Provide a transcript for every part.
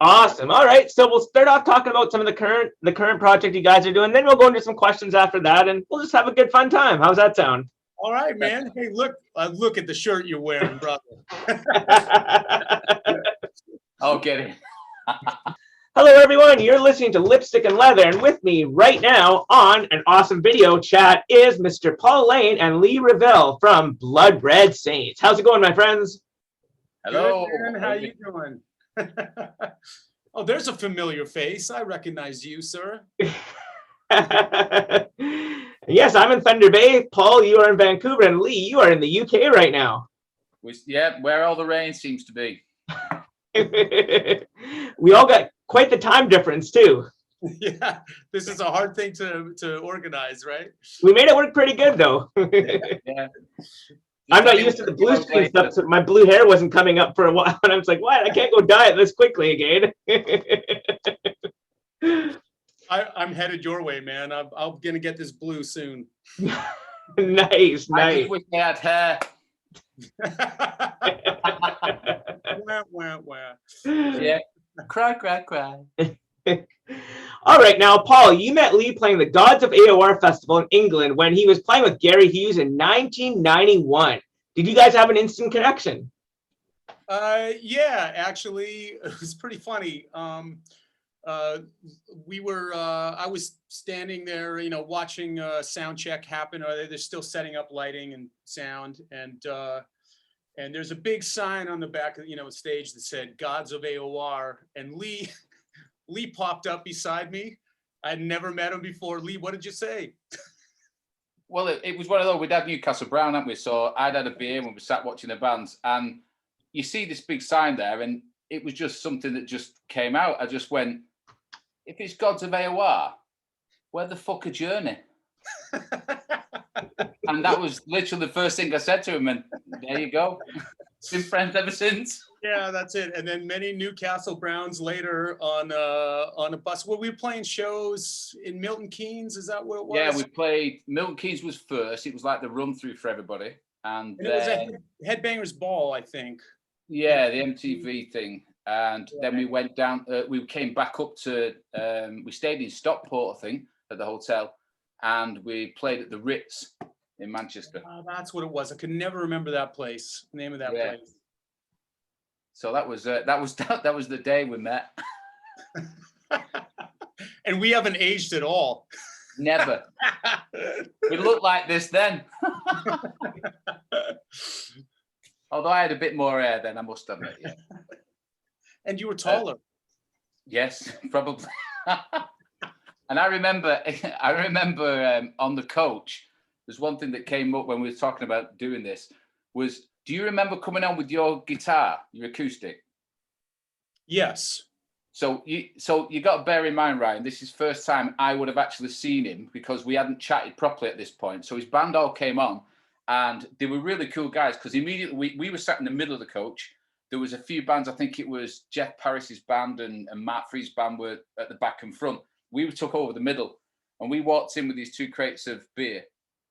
Awesome. All right. So we'll start off talking about some of the current project you guys are doing. Then we'll go into some questions after that, and we'll just have a good fun time. How's that sound? All right, man. Hey, look at the shirt you're wearing, brother. I'll get it. Hello, everyone. You're listening to Lipstick and Leather, and with me right now on an awesome video chat is Mr. Paul Laine Lee Revill from Blood Red Saints. How's it going, my friends? Hello. Good, man. How you doing? Oh, there's a familiar face. I recognize you, sir. Yes, I'm in Thunder Bay. Paul, you are in Vancouver, and Lee, you are in the UK right now. Yeah, where all the rain seems to be. We all got quite the time difference too. Yeah, this is a hard thing to organize, right? We made it work pretty good though. Yeah. I'm not used to the blue screen stuff, so my blue hair wasn't coming up for a while, and I was like, "What? I can't go dye it this quickly again." I'm headed your way, man. I'm gonna get this blue soon. Nice. I just wish they had hair. Wah, wah, wah. Yeah. Cry. All right, now, Paul, you met Lee playing the Gods of AOR Festival in England when he was playing with Gary Hughes in 1991. Did you guys have an instant connection? Yeah, actually, it was pretty funny. I was standing there, watching sound check happen. They're still setting up lighting and sound, and there's a big sign on the back of stage that said "Gods of AOR," and Lee popped up beside me. I'd never met him before. Lee, what did you say? Well, it was one of those. We'd had Newcastle Brown, hadn't we? So I'd had a beer when we sat watching the bands, and you see this big sign there, and it was just something that just came out. I just went, if it's Gods of AOR, where the fuck a Journey? And that was literally the first thing I said to him, and there you go. Been friends ever since. Yeah, that's it. And then many Newcastle Browns later on a bus. Were we playing shows in Milton Keynes? Is that what it was? Yeah, we played. Milton Keynes was first. It was like the run through for everybody, and it was a Headbangers Ball, I think. Yeah, the MTV thing. And then we went down, we came back up to, we stayed in Stockport, I think, at the hotel, and we played at the Ritz in Manchester. Oh, that's what it was. I could never remember that place, the name of that place. So that was the day we met. And we haven't aged at all. Never. We looked like this then. Although I had a bit more hair then, I must admit, yeah. And you were taller. Yes, probably. And I remember on the coach, there's one thing that came up when we were talking about doing this was, do you remember coming on with your guitar, your acoustic? Yes. So you got to bear in mind, Ryan, this is first time I would have actually seen him because we hadn't chatted properly at this point. So his band all came on and they were really cool guys because immediately we were sat in the middle of the coach. There was a few bands, I think it was Jeff Parris's band and Matt Free's band were at the back and front. We took over the middle and we walked in with these 2 crates of beer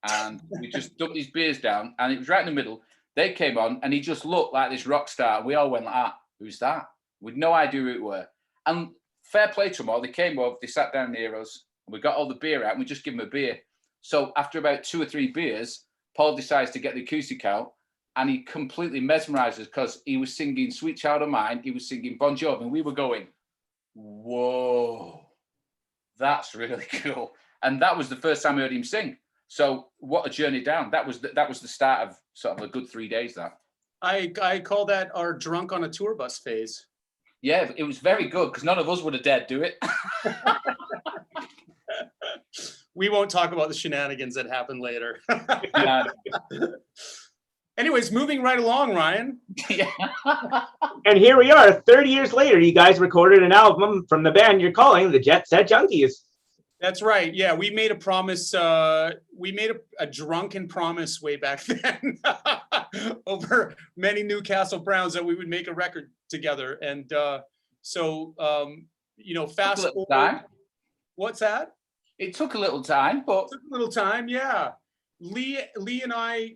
and we just dumped these beers down and it was right in the middle. They came on and he just looked like this rock star. We all went like, who's that? With no idea who it were. And fair play to them all. They came over, they sat down near us and we got all the beer out and we just give them a beer. So after about 2 or 3 beers, Paul decides to get the acoustic out. And he completely mesmerized us because he was singing Sweet Child of Mine. He was singing Bon Jovi. And we were going, whoa, that's really cool. And that was the first time I heard him sing. So what a journey down. That was the start of sort of a good 3 days, that. I call that our drunk on a tour bus phase. Yeah, it was very good because none of us would have dared do it. We won't talk about the shenanigans that happened later. Yeah. Anyways, moving right along, Ryan. Yeah. And here we are, 30 years later. You guys recorded an album from the band you're calling the Jet Set Junkies. That's right. Yeah, we made a promise. We made a drunken promise way back then over many Newcastle Browns that we would make a record together. And fast forward. Time. What's that? It took a little time, but It took a little time, yeah. Lee and I,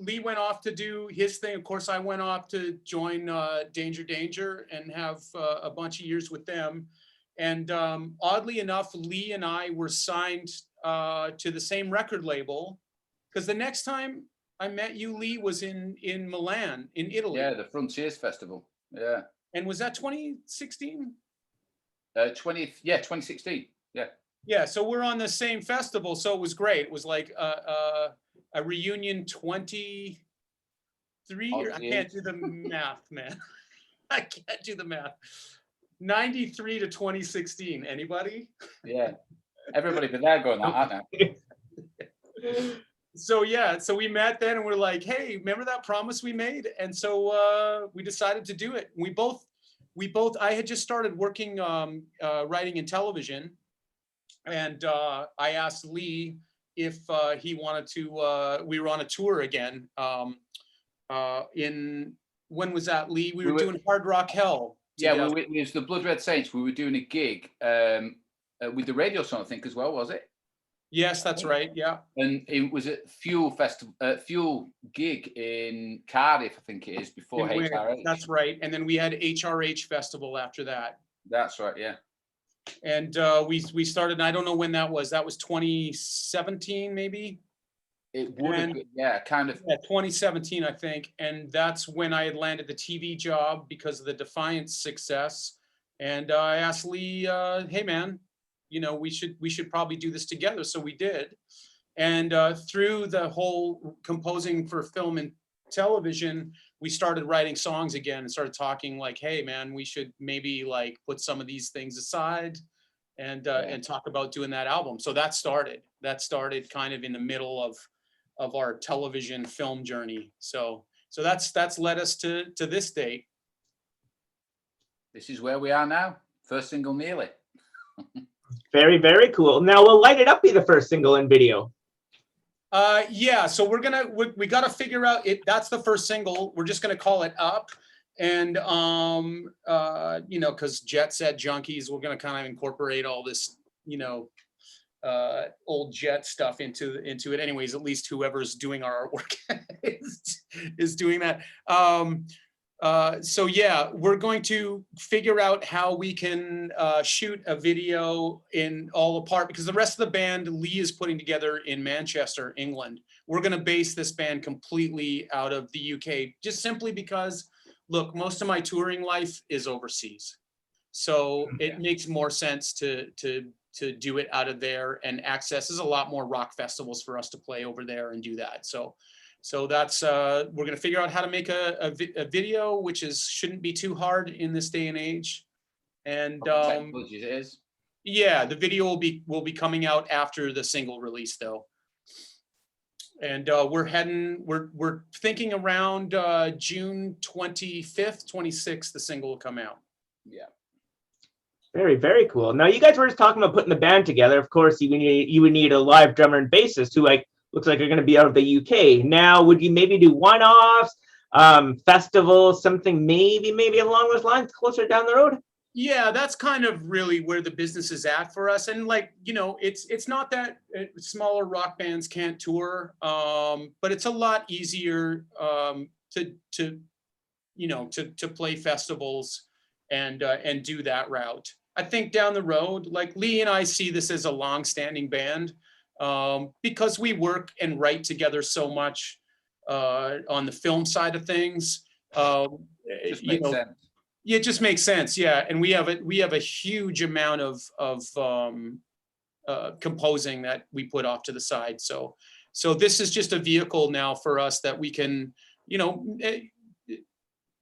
Lee went off to do his thing. Of course, I went off to join Danger Danger and have a bunch of years with them. And oddly enough, Lee and I were signed to the same record label, because the next time I met you, Lee, was in Milan, in Italy. Yeah, the Frontiers Festival. Yeah. And was that 2016? 2016. Yeah. Yeah, so we're on the same festival, so it was great. It was like a reunion 23 years. I can't do the math, man. I can't do the math. 93 to 2016. Anybody? Yeah. Everybody but there going like that now. So yeah, so we met then and we're like, hey, remember that promise we made? And so we decided to do it. We both, I had just started working, writing in television. And I asked Lee if he wanted to, we were on a tour again. When was that, Lee? We were doing Hard Rock Hell. Yeah, it was the Blood Red Saints. We were doing a gig with the radio song, I think, as well, was it? Yes, that's right. Yeah. And it was at Fuel Festival, Fuel gig in Cardiff, I think it is, before HRH. That's right. And then we had HRH Festival after that. That's right, yeah. And we started, and I don't know when that was. That was 2017, maybe? It would have been, yeah, kind of. Yeah, 2017, I think. And that's when I had landed the TV job because of the Defiance success. And I asked Lee, hey, man, we should probably do this together. So we did. And through the whole composing for film and television, we started writing songs again and started talking like, hey, man, we should maybe like put some of these things aside and talk about doing that album. So that started kind of in the middle of our television film journey. So that's led us to this date. This is where we are now. First single, nearly. Very, very cool. Now, will Light It Up be the first single in video? Yeah, so we got to figure out it. That's the first single. We're just gonna call it Up, and because Jet Set Junkies, we're gonna kind of incorporate all this, old Jet stuff into it. Anyways, at least whoever's doing our artwork is doing that. So yeah, we're going to figure out how we can shoot a video in all apart, because the rest of the band Lee is putting together in Manchester, England. We're going to base this band completely out of the UK, just simply because, look, most of my touring life is overseas. So it makes more sense to do it out of there, and access is a lot more rock festivals for us to play over there and do that. So that's we're going to figure out how to make a video, which shouldn't be too hard in this day and age. And it is. Yeah, the video will be coming out after the single release though. And we're thinking around June 25th, 26th, the single will come out. Yeah. Very, very cool. Now, you guys were just talking about putting the band together. Of course, you would need a live drummer and bassist who looks like are going to be out of the UK. Now, would you maybe do one-offs, festivals, something maybe along those lines closer down the road? Yeah, that's kind of really where the business is at for us. And it's not that smaller rock bands can't tour, but it's a lot easier to play festivals and do that route. I think down the road, like Lee and I see this as a long-standing band. Because we work and write together so much on the film side of things, Just makes sense. Yeah, it just makes sense. Yeah, and we have a huge amount of composing that we put off to the side. So this is just a vehicle now for us that we can,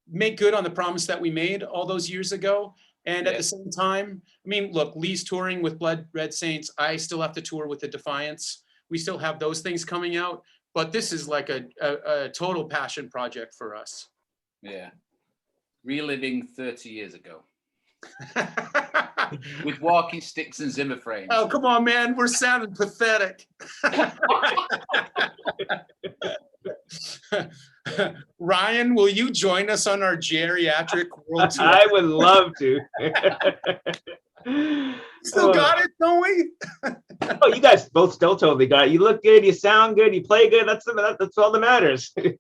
make good on the promise that we made all those years ago. And at the same time, I mean, look, Lee's touring with Blood Red Saints. I still have to tour with the Defiance. We still have those things coming out, but this is like a total passion project for us. Yeah. Reliving 30 years ago. With walking sticks and Zimmer frames. Oh, come on, man. We're sounding pathetic. Ryan, will you join us on our geriatric world tour? I would love to. Still got it, don't we? Oh, you guys both still totally got it. You look good, you sound good, you play good. That's all that matters. You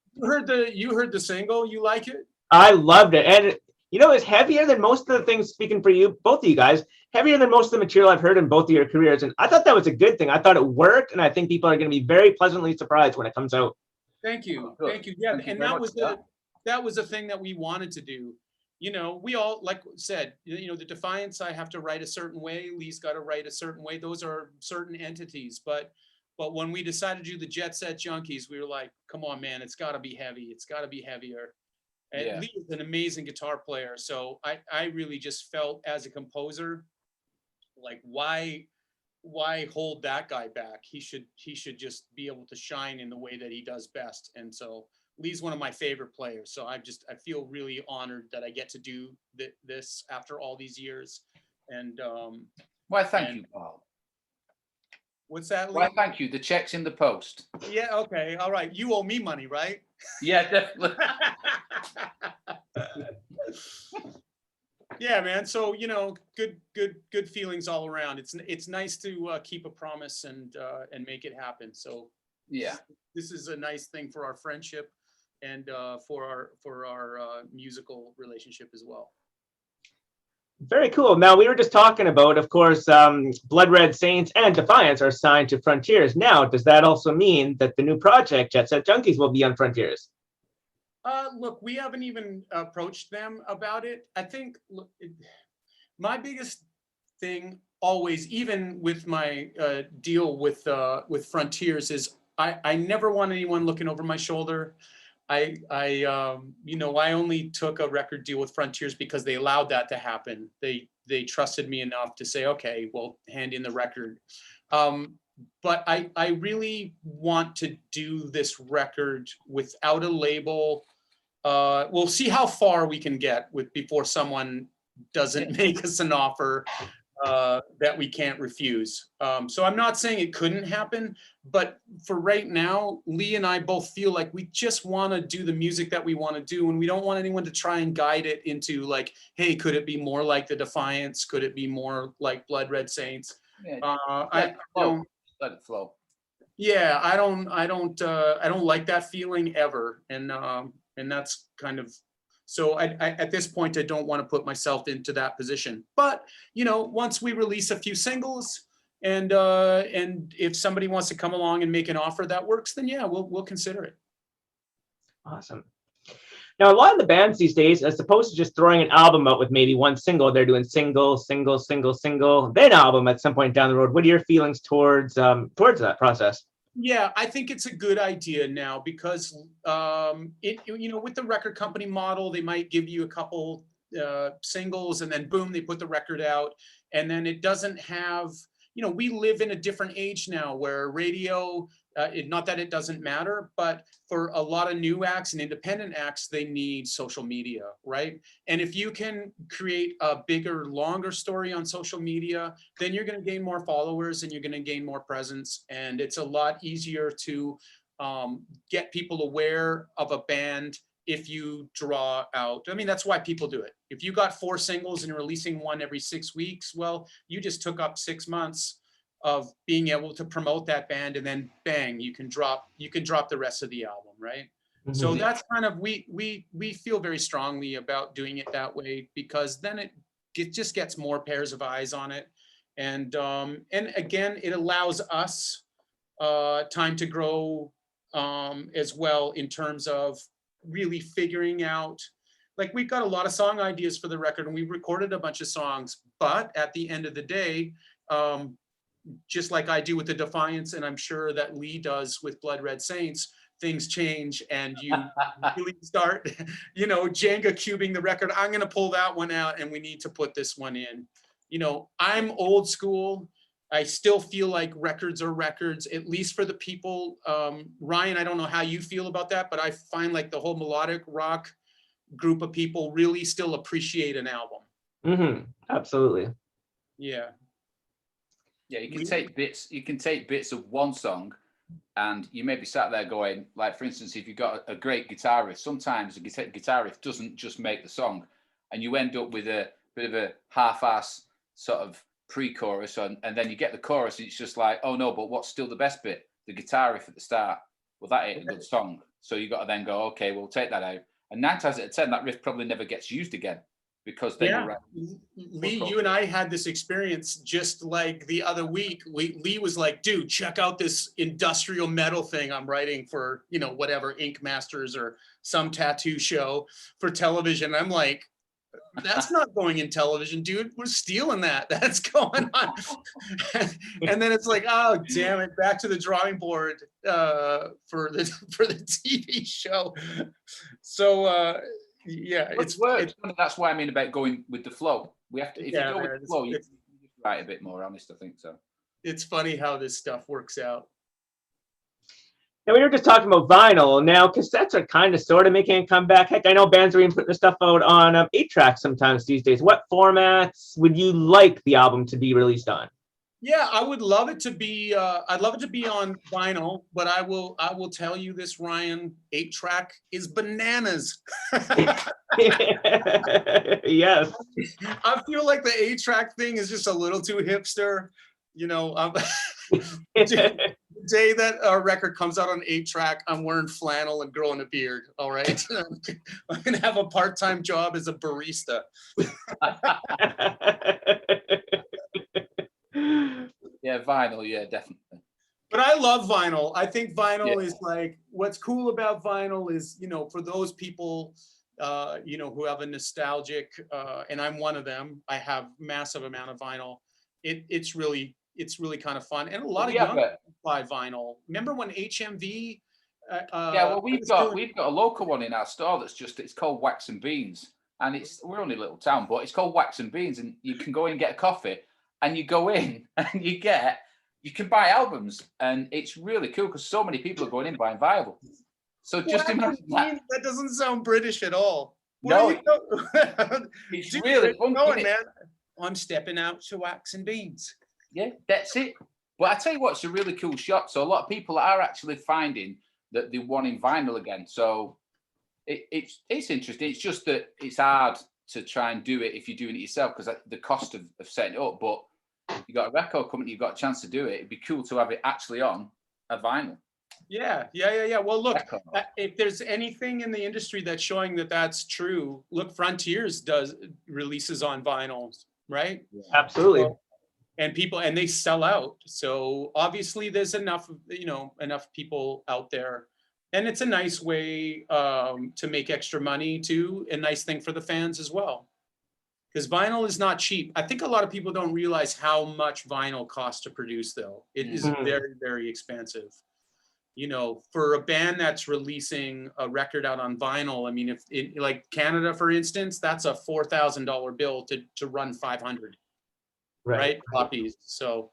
heard the single. You like it? I loved it, and it's heavier than most of the things. Speaking for you, both of you guys, heavier than most of the material I've heard in both of your careers, and I thought that was a good thing. I thought it worked, and I think people are going to be very pleasantly surprised when it comes out. Thank you, Good. thank you. Yeah, Thank you and very that much was for that was a thing that we wanted to do. We all, like said, the Defiance, I have to write a certain way. Lee's got to write a certain way. Those are certain entities. But when we decided to do the Jet Set Junkies, we were like, come on, man, it's got to be heavy. It's got to be heavier. And Yeah. Lee is an amazing guitar player. So I really just felt as a composer, like, why hold that guy back? He should just be able to shine in the way that he does best. And so Lee's one of my favorite players. So I feel really honored that I get to do this after all these years. And Why, thank you, Paul. What's that, Lee? Why, thank you. The check's in the post. Yeah, okay, all right. You owe me money, right? Yeah, definitely. Yeah, man. So good feelings all around. It's nice to keep a promise and make it happen. So Yeah, this is a nice thing for our friendship and for our musical relationship as well. Very cool. Now, we were just talking about, of course, Blood Red Saints and Defiance are signed to Frontiers. Now, does that also mean that the new project, Jet Set Junkies, will be on Frontiers? Look, we haven't even approached them about it. I think my biggest thing always, even with my deal with Frontiers, is I never want anyone looking over my shoulder. I only took a record deal with Frontiers because they allowed that to happen. They trusted me enough to say, okay, well, hand in the record. But I really want to do this record without a label. We'll see how far we can get before someone doesn't make us an offer that we can't refuse. So I'm not saying it couldn't happen, but for right now, Lee and I both feel like we just want to do the music that we want to do, and we don't want anyone to try and guide it into like, hey, could it be more like the Defiance? Could it be more like Blood Red Saints? yeah. I don't. Let it flow. Yeah, I don't like that feeling ever, and that's kind of. So I at this point, I don't want to put myself into that position. But once we release a few singles, and if somebody wants to come along and make an offer that works, then yeah, we'll consider it. Awesome. Now, a lot of the bands these days, as opposed to just throwing an album out with maybe one single, they're doing single, then album at some point down the road. What are your feelings towards that process? Yeah, I think it's a good idea now because with the record company model, they might give you a couple singles and then boom, they put the record out, and then it doesn't have. We live in a different age now where radio. Not that it doesn't matter, but for a lot of new acts and independent acts, they need social media, right? And if you can create a bigger, longer story on social media, then you're going to gain more followers and you're going to gain more presence. And it's a lot easier to get people aware of a band if you draw out. I mean, that's why people do it. If you got 4 singles and releasing one every 6 weeks, well, you just took up 6 months of being able to promote that band, and then bang, you can drop the rest of the album, right? Mm-hmm. So that's kind of we feel very strongly about doing it that way, because then it just gets more pairs of eyes on it, and again, it allows us time to grow as well, in terms of really figuring out, like, we've got a lot of song ideas for the record and we've recorded a bunch of songs, but at the end of the day, just like I do with the Defiance, and I'm sure that Lee does with Blood Red Saints, things change and you really start, Jenga cubing the record. I'm going to pull that one out and we need to put this one in. I'm old school. I still feel like records are records, at least for the people. Ryan, I don't know how you feel about that, but I find like the whole melodic rock group of people really still appreciate an album. Mm-hmm. Absolutely. Yeah. Yeah, you can take bits. You can take bits of one song, and you may be sat there going, like, for instance, if you've got a great guitarist, sometimes a guitarist doesn't just make the song, and you end up with a bit of a half-ass sort of pre-chorus and then you get the chorus and it's just like, oh no, but what's still the best bit? The guitar riff at the start. Well, that ain't a good song. So you got to then go, okay, we'll take that out. And 9 times out of 10, that riff probably never gets used again because then you're right. Lee, you and I had this experience just like the other week. Lee was like, dude, check out this industrial metal thing I'm writing for, whatever, Ink Masters or some tattoo show for television. I'm like, that's not going in television, dude. We're stealing that. That's going on. And then it's like, oh, damn it. Back to the drawing board for the TV show. So, yeah, it's that's why I mean about going with the flow. We have to, if you go with the flow, you just write a bit more honest, I think so. It's funny how this stuff works out. Now, we were just talking about vinyl. Now, cassettes are kind of sort of making a comeback. Heck, I know bands are even putting their stuff out on 8-track sometimes these days. What formats would you like the album to be released on? Yeah, I would love it to be. I'd love it to be on vinyl, but I will tell you this, Ryan. 8-track is bananas. Yes. I feel like the 8-track thing is just a little too hipster. The day that our record comes out on 8-track, I'm wearing flannel and growing a beard. All right, I'm gonna have a part-time job as a barista. Yeah, vinyl. Yeah, definitely. But I love vinyl. I think vinyl is like, what's cool about vinyl is, for those people, who have a nostalgic, and I'm one of them. I have massive amount of vinyl. It's really kind of fun, and a lot of young people buy vinyl. Remember when HMV? We've got a local one in our store it's called Wax and Beans, and we're only a little town, but it's called Wax and Beans, and you can go in and get a coffee, and you go in and you can buy albums, and it's really cool because so many people are going in buying vinyl. So just imagine that. That doesn't sound British at all. No, it's really fun, man. I'm stepping out to Wax and Beans. Yeah, that's it. But I tell you what, it's a really cool shop. So a lot of people are actually finding that they want in vinyl again. So it's interesting. It's just that it's hard to try and do it if you're doing it yourself because the cost of setting it up. But you got a record company, you've got a chance to do it. It'd be cool to have it actually on a vinyl. Yeah. Well, look, if there's anything in the industry that's showing that that's true, look, Frontiers does releases on vinyls, right? Yeah. Absolutely. And they sell out. So obviously there's enough people out there. And it's a nice way to make extra money too. A nice thing for the fans as well. Because vinyl is not cheap. I think a lot of people don't realize how much vinyl costs to produce though. It is very, very expensive. For a band that's releasing a record out on vinyl, I mean, if like Canada, for instance, that's a $4,000 bill to run 500. Right? Copies. So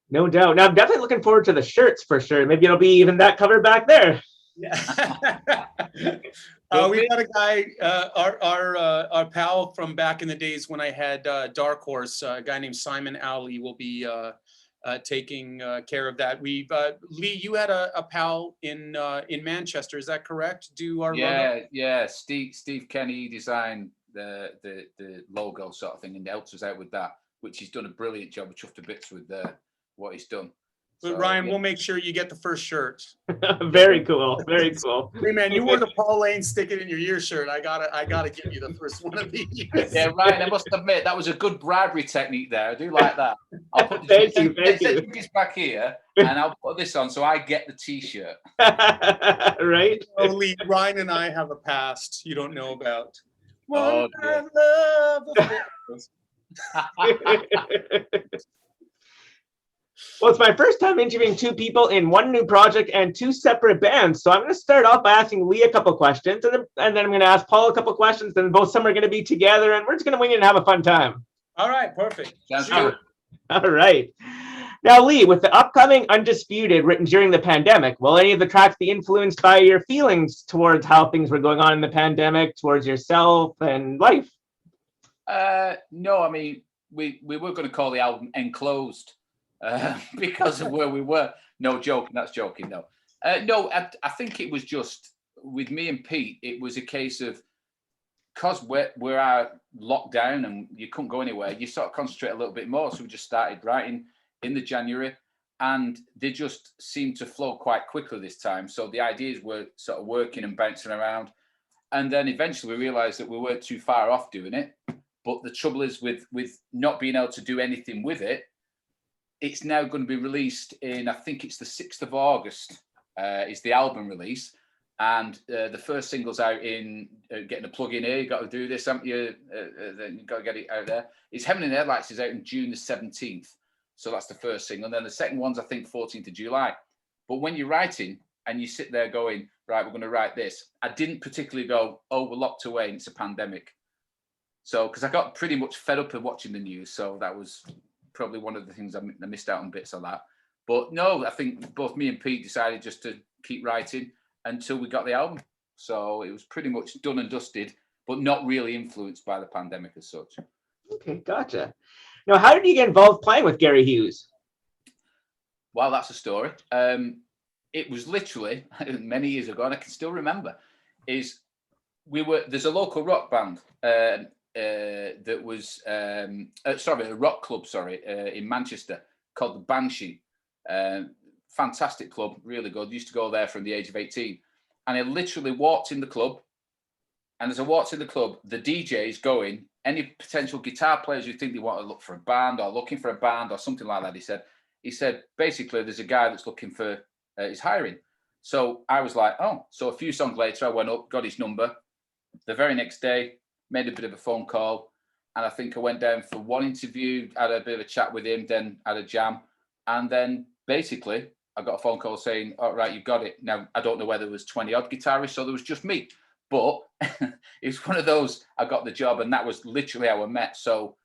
no doubt. Now I'm definitely looking forward to the shirts for sure. Maybe it'll be even that cover back there. Yeah. We got a guy, our pal from back in the days when I had Dark Horse, a guy named Simon Alley will be taking care of that. We've Lee, you had a pal in Manchester, is that correct? Logo? Yeah. Steve Kenny designed the logo sort of thing and helped us out with that, which he's done a brilliant job. Chuffed to bits with what he's done. But so, Ryan, we'll make sure you get the first shirt. Very cool. Very cool. Hey man, you wore the Paul Laine stick it in your ear shirt. I gotta give you the first one of these. Yeah, Ryan, I must admit that was a good bribery technique there. I do like that. I'll put thank you. Junkies back here, and I'll put this on so I get the T-shirt. Right. Only Ryan and I have a past you don't know about. Oh, Well, it's my first time interviewing two people in one new project and two separate bands. So I'm going to start off by asking Lee a couple questions, and then I'm going to ask Paul a couple questions. Then both of them are going to be together, and we're just going to wing it and have a fun time. All right, perfect. Sounds good. All right. Now, Lee, with the upcoming Undisputed written during the pandemic, will any of the tracks be influenced by your feelings towards how things were going on in the pandemic, towards yourself and life? No, I mean, we were going to call the album Enclosed because of where we were. No, joking. That's joking. No. No, I think it was just with me and Pete, it was a case of because we're locked down and you couldn't go anywhere, you sort of concentrate a little bit more. So we just started writing in the January, and they just seemed to flow quite quickly this time. So the ideas were sort of working and bouncing around. And then eventually we realized that we weren't too far off doing it. But the trouble is with not being able to do anything with it, it's now going to be released in, I think it's the 6th of August, is the album release. And the first single's out in getting a plug in here. You got to do this, haven't you? Then you got to get it out there. It's Heaven and Headlights is out in June the 17th. So that's the first single. And then the second one's, I think, 14th of July. But when you're writing and you sit there going, right, we're going to write this, I didn't particularly go, oh, we're locked away and it's a pandemic. So, because I got pretty much fed up of watching the news. So that was probably one of the things I missed out on bits of that. But no, I think both me and Pete decided just to keep writing until we got the album. So it was pretty much done and dusted, but not really influenced by the pandemic as such. Okay, gotcha. Now, how did you get involved playing with Gary Hughes? Well, that's a story. It was literally many years ago, and I can still remember, there's a local rock band that was, a rock club, in Manchester called the Banshee. Fantastic club, really good. Used to go there from the age of 18. And I literally walked in the club. And as I walked in the club, the DJ's going, any potential guitar players who think they want to look for a band or looking for a band or something like that, he said, basically, there's a guy that's looking for, he's hiring. So I was like, oh. So a few songs later, I went up, got his number. The very next day, made a bit of a phone call. And I think I went down for one interview, had a bit of a chat with him, then had a jam. And then basically, I got a phone call saying, all right, you've got it. Now, I don't know whether it was 20 odd guitarists, so there was just me. But it's one of those, I got the job, and that was literally how I met. So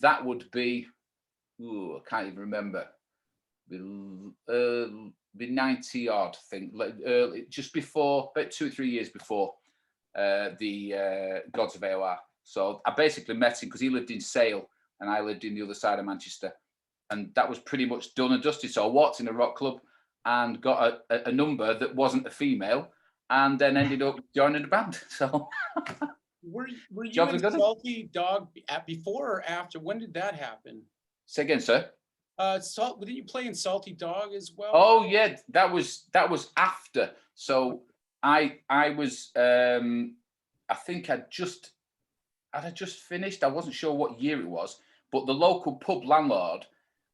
that would be, I can't even remember, be 90 odd, I think, just before, about 2 or 3 years before the Gods of AOR. So I basically met him because he lived in Sale and I lived in the other side of Manchester. And that was pretty much done and dusted. So I walked in a rock club and got a number that wasn't a female, and then ended up joining the band. So were you in Salty Dog before or after? When did that happen? Say again, sir. Did you play in Salty Dog as well? Oh yeah, that was after. So I was I think I'd just finished. I wasn't sure what year it was, but the local pub landlord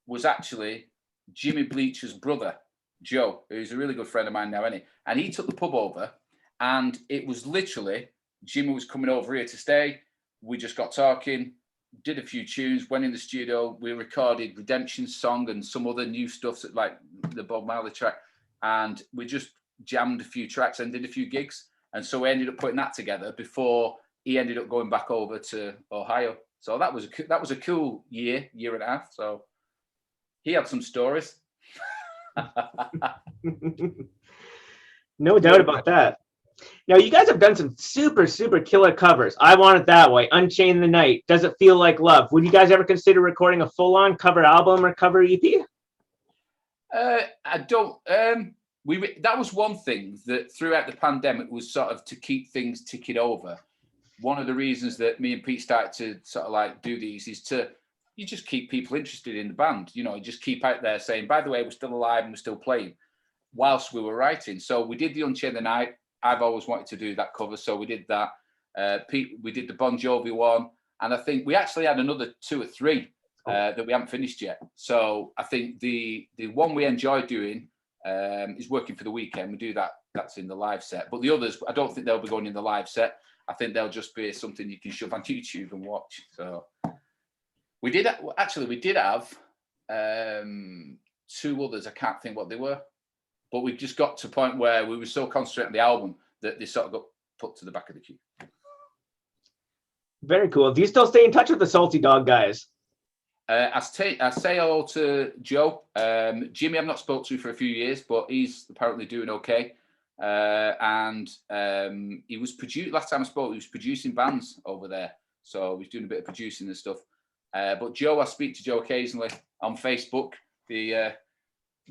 was actually Jimmy Bleacher's brother, Joe, who's a really good friend of mine now, isn't he? And he took the pub over, and it was literally, Jimmy was coming over here to stay. We just got talking, did a few tunes, went in the studio. We recorded Redemption's song and some other new stuff, like the Bob Marley track. And we just jammed a few tracks and did a few gigs. And so we ended up putting that together before he ended up going back over to Ohio. So that was a cool year and a half. So he had some stories. No doubt about that. Now, you guys have done some super, super killer covers. I Want It That Way, Unchain the Night, Does It Feel Like Love? Would you guys ever consider recording a full-on cover album or cover EP? I don't. That was one thing that throughout the pandemic was sort of to keep things ticking over. One of the reasons that me and Pete started to sort of like do these is you just keep people interested in the band. You know, you just keep out there saying, by the way, we're still alive and we're still playing whilst we were writing. So we did the Unchain the Night. I've always wanted to do that cover, so we did that. Pete, we did the Bon Jovi one, and I think we actually had another 2 or 3 that we haven't finished yet. So I think the one we enjoy doing is Working for the Weekend. We do that. That's in the live set. But the others, I don't think they'll be going in the live set. I think they'll just be something you can shove on YouTube and watch. So we did have 2 others. I can't think what they were. But we just got to a point where we were so concentrated on the album that they sort of got put to the back of the queue. Very cool. Do you still stay in touch with the Salty Dog guys? I say hello to Joe. Jimmy I've not spoke to for a few years, but he's apparently doing okay. And he was last time I spoke, he was producing bands over there. So he's doing a bit of producing and stuff. But Joe, I speak to Joe occasionally on Facebook.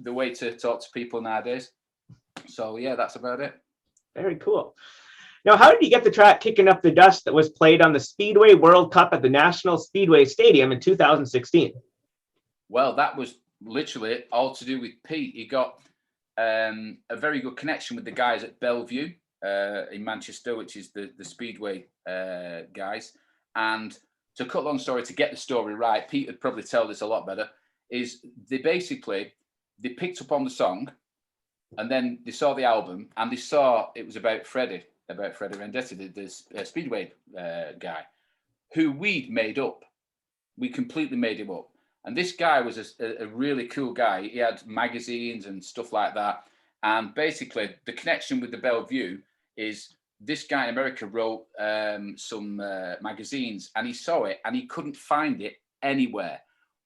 The way to talk to people nowadays. So yeah, that's about it. Very cool. Now, how did you get the track Kicking Up the Dust that was played on the Speedway World Cup at the National Speedway Stadium in 2016? Well, that was literally all to do with Pete. He got a very good connection with the guys at Bellevue in Manchester, which is the Speedway guys. And to cut a long story, to get the story right, Pete would probably tell this a lot better, is they picked up on the song, and then they saw the album, and they saw it was about Freddie Vendetti, the Speedway guy, who we'd made up. We completely made him up. And this guy was a really cool guy. He had magazines and stuff like that. And basically, the connection with the Bellevue is this guy in America wrote some magazines, and he saw it, and he couldn't find it anywhere.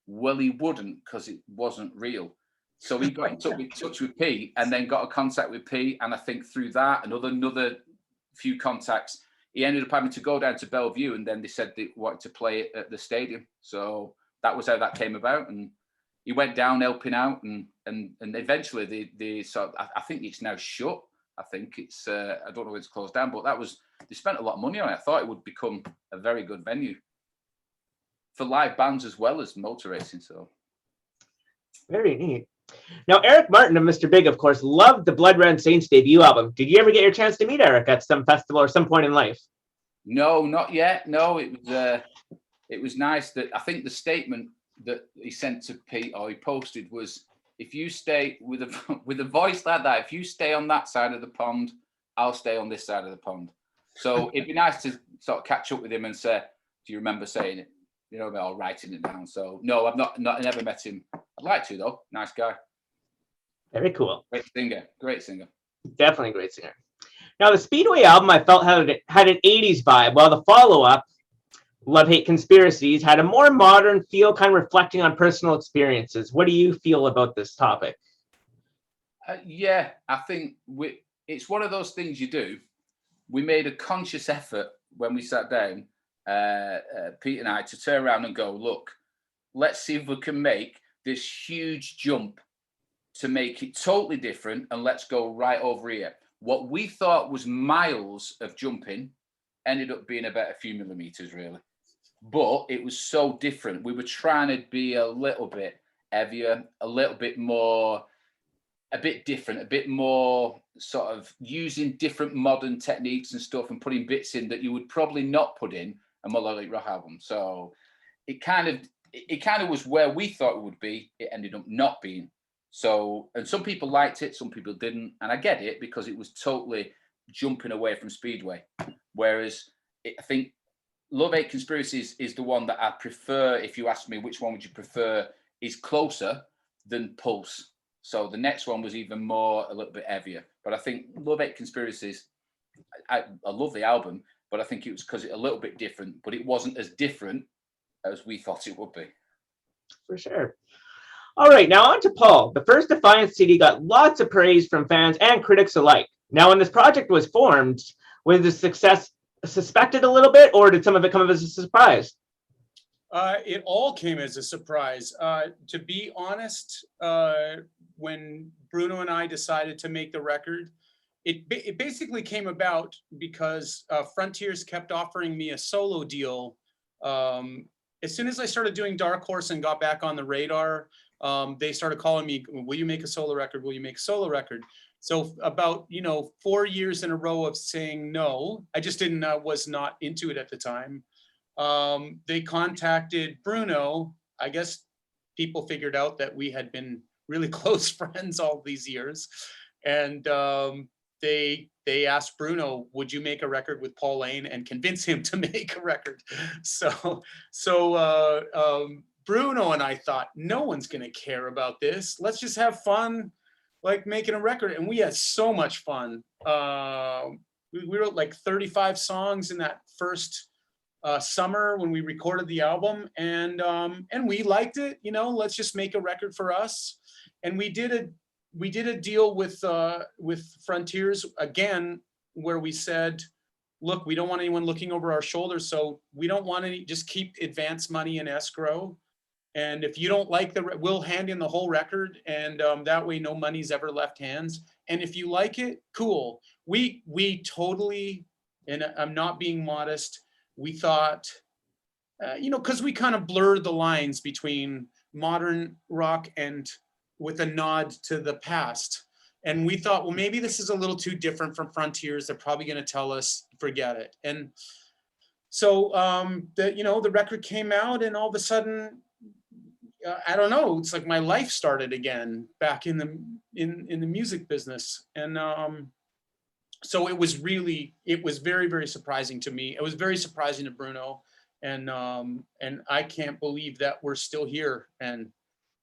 Well, he wouldn't, because it wasn't real. So he got in touch with Pete, and then got a contact with Pete. And I think through that, another few contacts, he ended up having to go down to Bellevue, and then they said they wanted to play it at the stadium. So that was how that came about, and he went down helping out, and eventually they sort of, I think it's now shut. I think it's I don't know if it's closed down, but they spent a lot of money on it. I thought it would become a very good venue for live bands as well as motor racing. So very neat. Now, Eric Martin of Mr. Big, of course, loved the Blood Red Saints debut album. Did you ever get your chance to meet Eric at some festival or some point in life? No, not yet. No, it was nice that I think the statement that he sent to Pete, or he posted, was, if you stay with a voice like that, if you stay on that side of the pond, I'll stay on this side of the pond. So it'd be nice to sort of catch up with him and say, do you remember saying it? You know, or writing it down. So no, I've never met him. I'd like to, though. Nice guy. Very cool. Great singer. Definitely a great singer. Now, the Speedway album, I felt, had an 80s vibe, while the follow-up, Love, Hate, Conspiracies, had a more modern feel, kind of reflecting on personal experiences. What do you feel about this topic? Yeah, I think it's one of those things you do. We made a conscious effort when we sat down, Pete and I, to turn around and go, look, let's see if we can make this huge jump to make it totally different, and let's go right over here. What we thought was miles of jumping ended up being about a few millimeters, really. But it was so different. We were trying to be a little bit heavier, a little bit more, a bit different, a bit more sort of using different modern techniques and stuff, and putting bits in that you would probably not put in a melodic rock album. So it kind of was where we thought it would be. It ended up not being. So, and some people liked it, some people didn't. And I get it, because it was totally jumping away from Speedway. Whereas I think Love, Hate, Conspiracies is the one that I prefer. If you ask me which one would you prefer, is closer than Pulse. So the next one was even more, a little bit heavier. But I think Love, Hate, Conspiracies, I love the album, but I think it was because it's a little bit different, but it wasn't as different as we thought it would be. For sure. All right, now on to Paul. The first Defiance CD got lots of praise from fans and critics alike. Now, when this project was formed, was the success suspected a little bit, or did some of it come as a surprise? It all came as a surprise. To be honest, when Bruno and I decided to make the record, it basically came about because Frontiers kept offering me a solo deal. As soon as I started doing Dark Horse and got back on the radar, they started calling me, will you make a solo record? Will you make a solo record? So about, 4 years in a row of saying no, I just was not into it at the time. They contacted Bruno. I guess people figured out that we had been really close friends all these years. And they asked Bruno, would you make a record with Paul Laine, and convince him to make a record? So Bruno and I thought, no one's going to care about this. Let's just have fun, like making a record. And we had so much fun. We wrote like 35 songs in that first summer when we recorded the album, and we liked it. Let's just make a record for us. And we did a deal with Frontiers again, where we said, look, we don't want anyone looking over our shoulders, so we don't want just keep advance money in escrow. And if you don't like we'll hand in the whole record, and that way no money's ever left hands. And if you like it, cool. We totally and I'm not being modest. We thought, because we kind of blurred the lines between modern rock and with a nod to the past. And we thought, well, maybe this is a little too different from Frontiers. They're probably going to tell us, forget it. And so the record came out, and all of a sudden, I don't know, it's like my life started again back in the music business. And so it was very, very surprising to me. It was very surprising to Bruno. And I can't believe that we're still here, and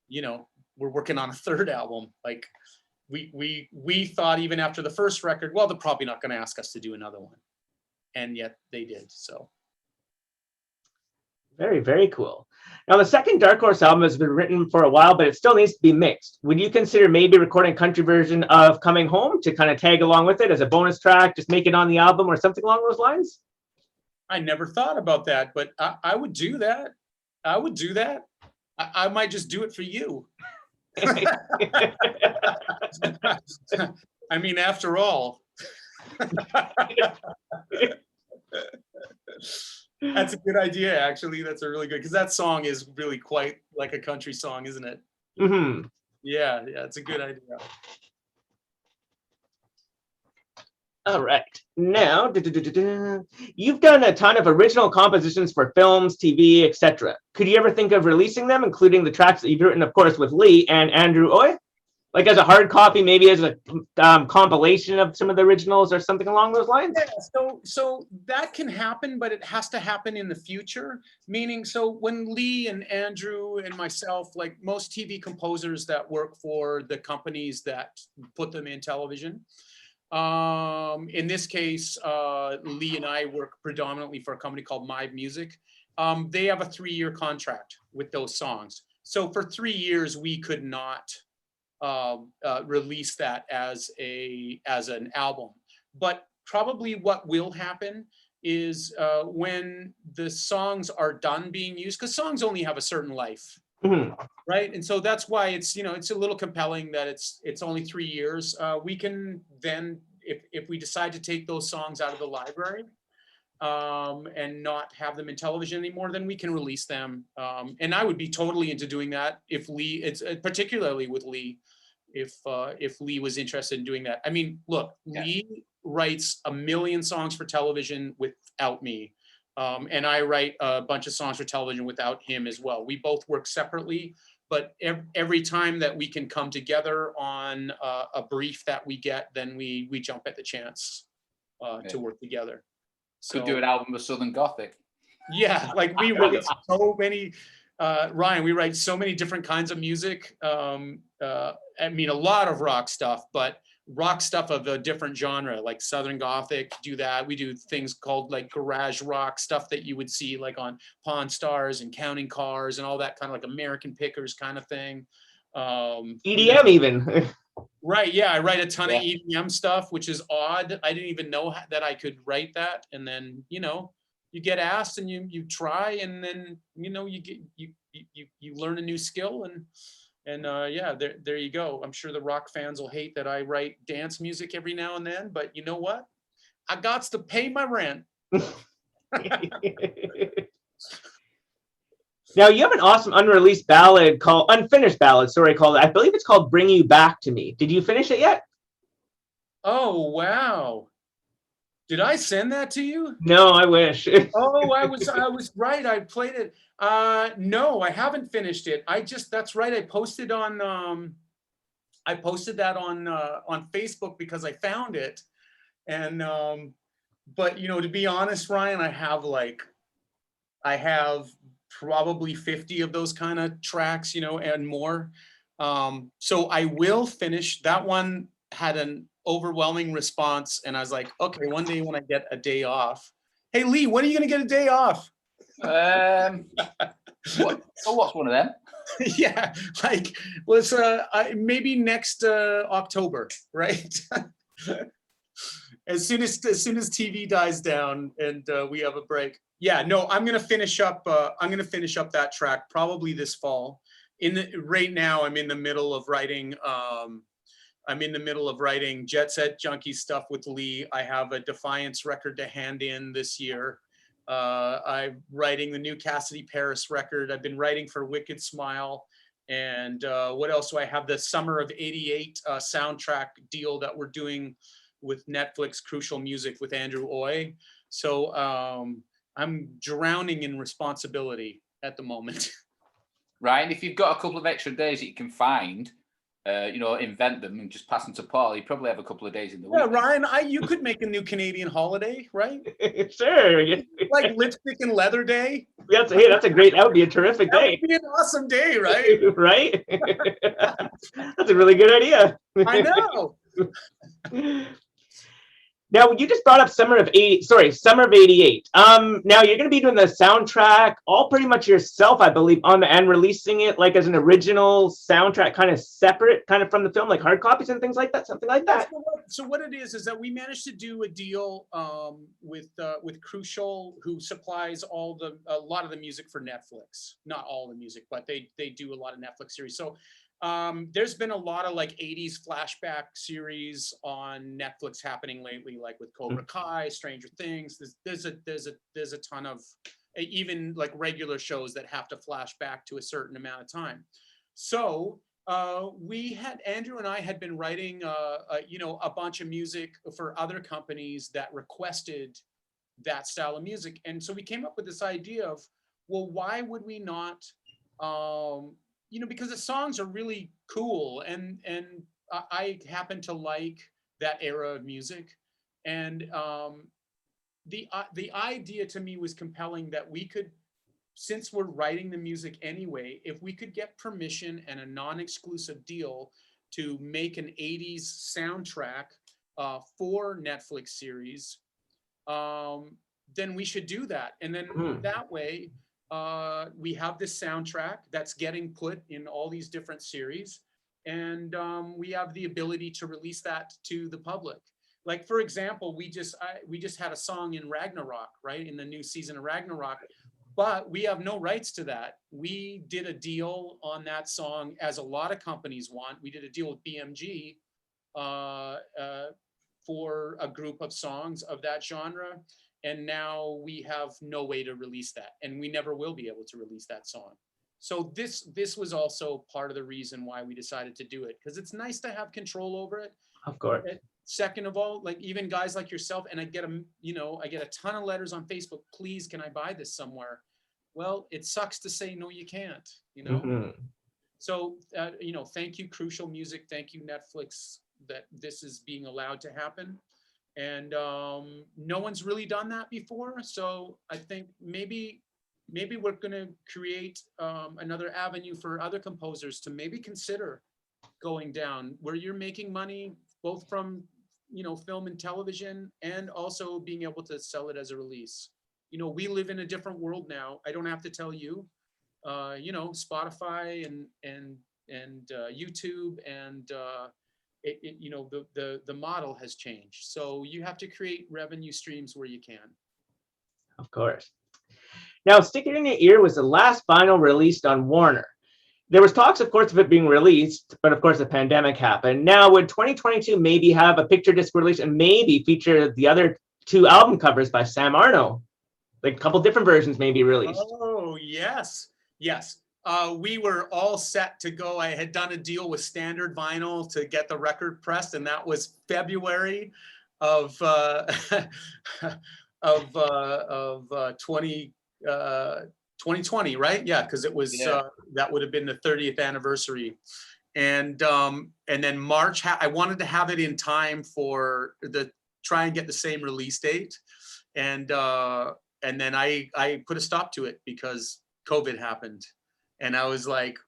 we're working on a third album. Like we thought even after the first record, well, they're probably not going to ask us to do another one, and yet they did. So very, very cool. Now, the second Dark Horse album has been written for a while, but it still needs to be mixed. Would you consider maybe recording a country version of Coming Home to kind of tag along with it as a bonus track, just make it on the album or something along those lines? I never thought about that, but I would do that. I would do that. I might just do it for you. I mean, after all. That's a good idea, actually. That's a really good, because that song is really quite like a country song, isn't it? Mm-hmm. Yeah, it's a good idea. All right. Now, you've done a ton of original compositions for films, TV, etc. Could you ever think of releasing them, including the tracks that you've written, of course, with Lee and Andrew Oy? Like as a hard copy, maybe as a compilation of some of the originals or something along those lines? Yeah, so that can happen, but it has to happen in the future. Meaning, so when Lee and Andrew and myself, like most TV composers that work for the companies that put them in television, in this case, Lee and I work predominantly for a company called My Music. They have a 3-year contract with those songs. So for 3 years, we could not release that as an album. But probably what will happen is when the songs are done being used, because songs only have a certain life. Mm-hmm. Right, and so that's why it's it's a little compelling that it's only 3 years. We can then, if we decide to take those songs out of the library and not have them in television anymore, then we can release them. And I would be totally into doing that if Lee, it's particularly with Lee, if Lee was interested in doing that. I mean, look, yeah. Lee writes 1 million songs for television without me. And I write a bunch of songs for television without him as well. We both work separately, but every time that we can come together on a brief that we get, then we jump at the chance to work together. Could do an album of Southern Gothic. Yeah, like we write so many, Ryan, we write so many different kinds of music. I mean, a lot of rock stuff, but rock stuff of a different genre, like Southern Gothic, do that. We do things called like garage rock stuff that you would see like on Pawn Stars and Counting Cars and all that kind of like American Pickers kind of thing. EDM even. Right, yeah, I write a ton of EDM stuff, which is odd. I didn't even know that I could write that. And then, you get asked and you try, and then, you learn a new skill, and yeah, there you go. I'm sure the rock fans will hate that I write dance music every now and then, but you know what? I got to pay my rent. Now, you have an awesome unfinished ballad called, I believe it's called Bring You Back to Me. Did you finish it yet? Oh, wow. Did I send that to you? No, I wish. Oh, I was right. I played it. No, I haven't finished it. That's right. I posted that on Facebook because I found it. And, but to be honest, Ryan, I have probably 50 of those kind of tracks, and more. So I will finish. That one had an overwhelming response, and I was like, okay, one day when I get a day off. Hey, Lee, when are you going to get a day off? What's one of them? Yeah, maybe next October, right? As soon as TV dies down and we have a break. Yeah, no, I'm gonna finish up that track probably this fall. Right now, I'm in the middle of writing I'm in the middle of writing Jet Set Junkies stuff with Lee. I have a Defiance record to hand in this year. I'm writing the new Cassidy Paris record. I've been writing for Wicked Smile. And what else do I have? The Summer of '88 soundtrack deal that we're doing with Netflix, Crucial Music with Andrew Oy. So I'm drowning in responsibility at the moment. Ryan, if you've got a couple of extra days that you can find, invent them and just pass them to Paul, you probably have a couple of days in the week. Yeah, Ryan, you could make a new Canadian holiday, right? Sure. Like Lipstick and Leather Day. That would be a terrific day. That would be an awesome day, right? Right? That's a really good idea. I know. Now, you just brought up Summer of '88. Now you're going to be doing the soundtrack all pretty much yourself, I believe, and releasing it like as an original soundtrack, kind of separate, kind of from the film, like hard copies and things like that, something like that. So what it is that we managed to do a deal with Crucial, who supplies a lot of the music for Netflix. Not all the music, but they do a lot of Netflix series. So there's been a lot of like 80s flashback series on Netflix happening lately, like with Cobra Kai, Stranger Things. There's a ton of even like regular shows that have to flash back to a certain amount of time. So Andrew and I had been writing a bunch of music for other companies that requested that style of music, and so we came up with this idea of, well, why would we not? Because the songs are really cool, and I happen to like that era of music, and the idea to me was compelling that we could, since we're writing the music anyway, if we could get permission and a non-exclusive deal to make an 80s soundtrack for Netflix series, then we should do that, and then that way. We have this soundtrack that's getting put in all these different series, and we have the ability to release that to the public. Like, for example, we just had a song in Ragnarok, right, in the new season of Ragnarok, but we have no rights to that. We did a deal on that song, as a lot of companies want. We did a deal with BMG for a group of songs of that genre. And now we have no way to release that, and we never will be able to release that song. So this was also part of the reason why we decided to do it, because it's nice to have control over it. Of course. Second of all, like even guys like yourself, and I get a ton of letters on Facebook. Please, can I buy this somewhere? Well, it sucks to say no, you can't. So thank you, Crucial Music. Thank you, Netflix, that this is being allowed to happen. And no one's really done that before, so I think maybe we're going to create another avenue for other composers to maybe consider going down, where you're making money both from film and television, and also being able to sell it as a release. We live in a different world now. I don't have to tell you. Spotify and YouTube and the model has changed. So you have to create revenue streams where you can. Of course. Now, Stick It In Your Ear was the last vinyl released on Warner. There was talks, of course, of it being released, but of course the pandemic happened. Now, would 2022 maybe have a picture disc release and maybe feature the other 2 album covers by Sam Arno? Like a couple different versions maybe released. Oh, yes. We were all set to go. I had done a deal with Standard Vinyl to get the record pressed, and that was February of 2020, right? Yeah, because it was that would have been the 30th anniversary, and then March. I wanted to have it in time for try and get the same release date, and then I put a stop to it because COVID happened. And I was like,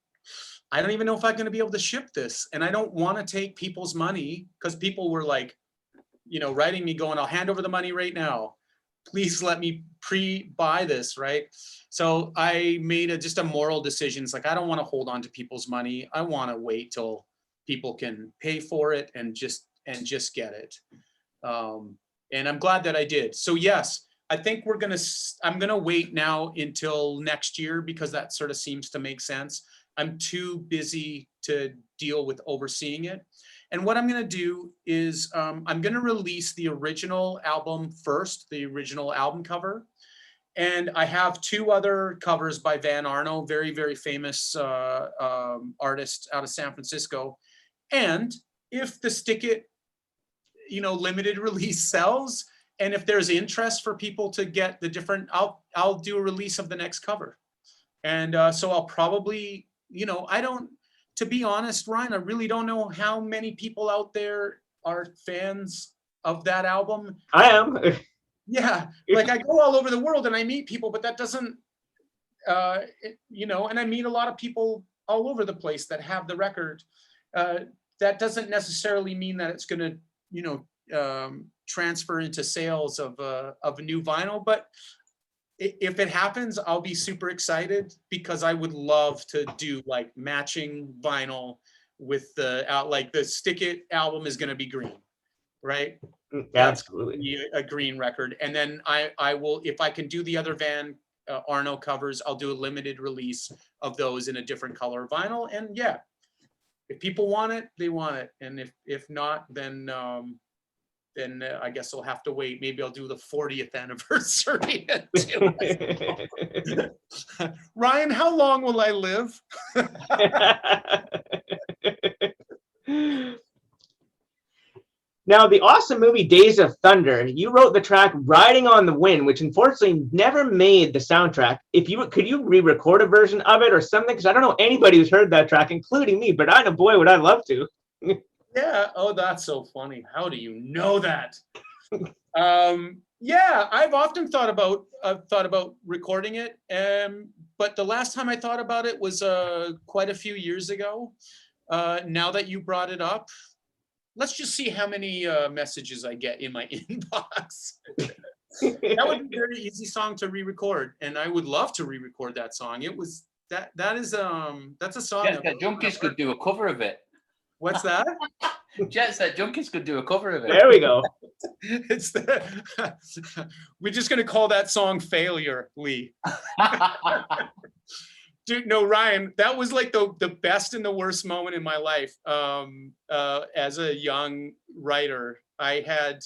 I don't even know if I'm going to be able to ship this. And I don't want to take people's money, because people were like, writing me going, I'll hand over the money right now. Please let me pre-buy this, right? So I made just a moral decision. It's like, I don't want to hold on to people's money. I want to wait till people can pay for it and just get it. And I'm glad that I did. So yes, I think I'm gonna wait now until next year, because that sort of seems to make sense. I'm too busy to deal with overseeing it. And what I'm going to do is I'm going to release the original album first, the original album cover. And I have 2 other covers by Van Arno, very, very famous artist out of San Francisco. And if the Stick It, limited release sells, and if there's interest for people to get the different, I'll do a release of the next cover. And so I'll probably, to be honest, Ryan, I really don't know how many people out there are fans of that album. I am. Yeah, like I go all over the world and I meet people, but that doesn't, and I meet a lot of people all over the place that have the record. That doesn't necessarily mean that it's going to, transfer into sales of a new vinyl. But if it happens, I'll be super excited, because I would love to do like matching vinyl with the Stick It album is going to be green, right? Absolutely. A green record. And then I will, if I can do the other Van Arno covers, I'll do a limited release of those in a different color vinyl. And yeah, if people want it, they want it. And if not, then I guess I'll have to wait. Maybe I'll do the 40th anniversary. Ryan, how long will I live? Now, the awesome movie Days of Thunder, you wrote the track Riding on the Wind, which unfortunately never made the soundtrack. Could you re-record a version of it or something? Because I don't know anybody who's heard that track, including me, but I know, boy, would I love to. Yeah. Oh, that's so funny. How do you know that? Yeah, I've often thought about recording it. But the last time I thought about it was quite a few years ago. Now that you brought it up, let's just see how many messages I get in my inbox. That would be a very easy song to re-record, and I would love to re-record that song. It was that's a song. Jet Set Junkies could do a cover of it. What's that? Jet Set Junkies could do a cover of it. There we go. We're just gonna call that song Failure, Lee. Dude, no, Ryan, that was like the best and the worst moment in my life. As a young writer, I had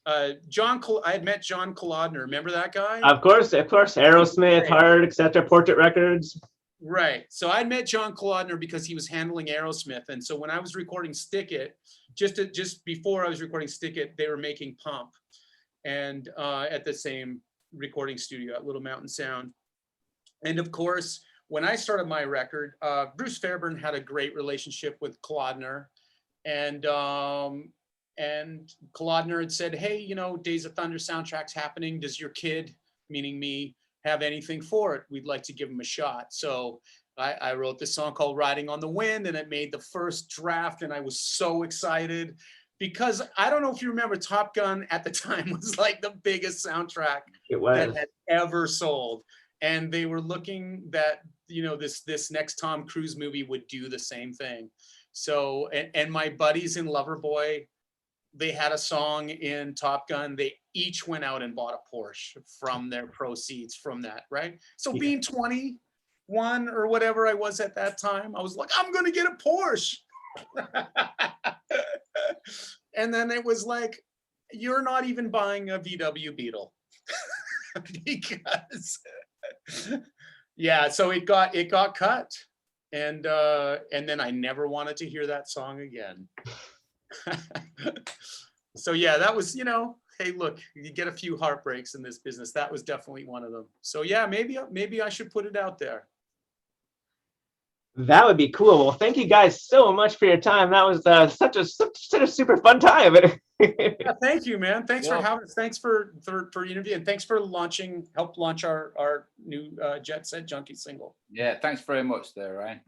met John Kolodner. Remember that guy? Of course. Aerosmith, Heart, etc. Portrait Records. Right. So I met John Kolodner because he was handling Aerosmith. And so when I was recording Stick It, just before I was recording Stick It, they were making Pump, and at the same recording studio at Little Mountain Sound. And of course, when I started my record, Bruce Fairbairn had a great relationship with Kolodner, and Kolodner had said, "Hey, Days of Thunder soundtrack's happening. Does your kid," meaning me, "have anything for it? We'd like to give him a shot." So I wrote this song called Riding on the Wind, and it made the first draft, and I was so excited because I don't know if you remember, Top Gun at the time was like the biggest soundtrack that had ever sold. And they were looking that, this next Tom Cruise movie would do the same thing. So, and my buddies in Loverboy, they had a song in Top Gun. They each went out and bought a Porsche from their proceeds from that, right? So being 21 or whatever I was at that time, I was like, I'm going to get a Porsche. And then it was like, you're not even buying a VW Beetle. Because yeah, so it got cut, and then I never wanted to hear that song again. So yeah, that was, hey, look, you get a few heartbreaks in this business. That was definitely one of them. So yeah, maybe I should put it out there. That would be cool. Well, thank you guys so much for your time. That was such a super fun time. Yeah, thank you, man. Thanks for having us. Thanks for interviewing, and thanks for help launch our new Jet Set Junkies single. Yeah, thanks very much there, Ryan.